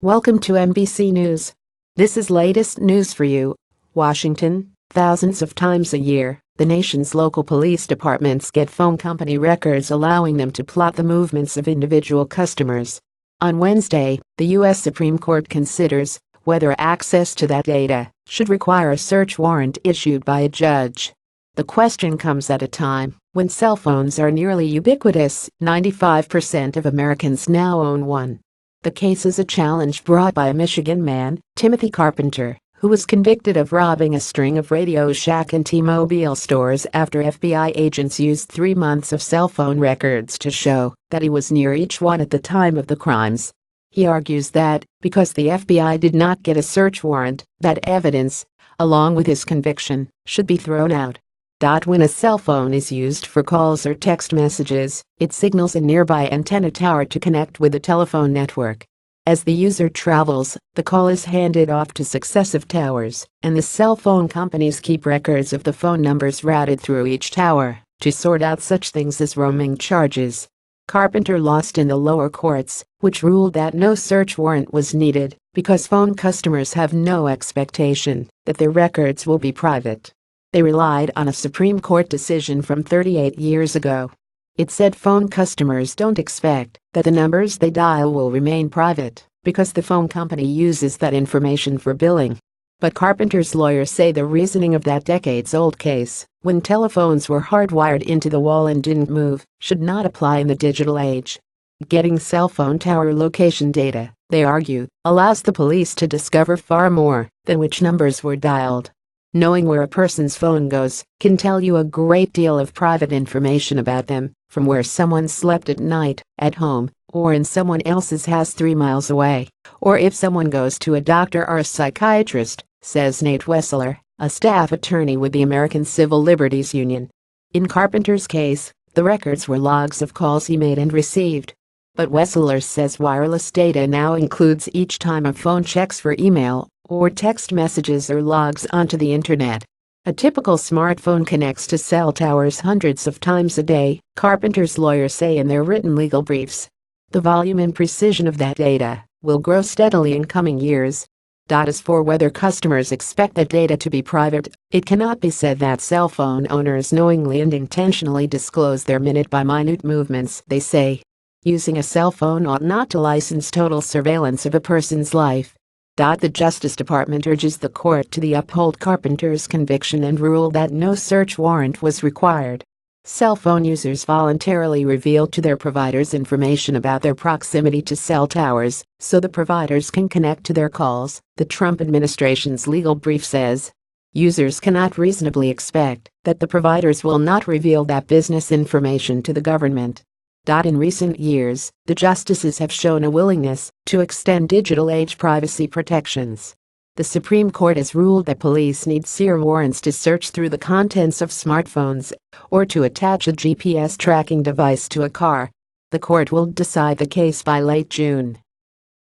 Welcome to NBC News. This is latest news for you. Washington, thousands of times a year, the nation's local police departments get phone company records allowing them to plot the movements of individual customers. On Wednesday, the U.S. Supreme Court considers whether access to that data should require a search warrant issued by a judge. The question comes at a time when cell phones are nearly ubiquitous. 95% of Americans now own one. The case is a challenge brought by a Michigan man, Timothy Carpenter, who was convicted of robbing a string of Radio Shack and T-Mobile stores after FBI agents used 3 months of cell phone records to show that he was near each one at the time of the crimes. He argues that, because the FBI did not get a search warrant, that evidence, along with his conviction, should be thrown out. When a cell phone is used for calls or text messages, it signals a nearby antenna tower to connect with the telephone network. As the user travels, the call is handed off to successive towers, and the cell phone companies keep records of the phone numbers routed through each tower to sort out such things as roaming charges. Carpenter lost in the lower courts, which ruled that no search warrant was needed because phone customers have no expectation that their records will be private. They relied on a Supreme Court decision from 38 years ago. It said phone customers don't expect that the numbers they dial will remain private because the phone company uses that information for billing. But Carpenter's lawyers say the reasoning of that decades-old case, when telephones were hardwired into the wall and didn't move, should not apply in the digital age. Getting cell phone tower location data, they argue, allows the police to discover far more than which numbers were dialed. Knowing where a person's phone goes can tell you a great deal of private information about them, from where someone slept at night, at home, or in someone else's house 3 miles away, or if someone goes to a doctor or a psychiatrist, says Nate Wessler, a staff attorney with the American Civil Liberties Union. In Carpenter's case, the records were logs of calls he made and received. But Wessler says wireless data now includes each time a phone checks for email or text messages or logs onto the internet. A typical smartphone connects to cell towers hundreds of times a day, Carpenter's lawyers say in their written legal briefs. The volume and precision of that data will grow steadily in coming years. As for whether customers expect that data to be private, it cannot be said that cell phone owners knowingly and intentionally disclose their minute-by-minute movements, they say. Using a cell phone ought not to license total surveillance of a person's life. The Justice Department urges the court to uphold Carpenter's conviction and rule that no search warrant was required. Cell phone users voluntarily reveal to their providers information about their proximity to cell towers, so the providers can connect to their calls, the Trump administration's legal brief says. Users cannot reasonably expect that the providers will not reveal that business information to the government. In recent years, the justices have shown a willingness to extend digital age privacy protections. The Supreme Court has ruled that police need search warrants to search through the contents of smartphones or to attach a GPS tracking device to a car. The court will decide the case by late June.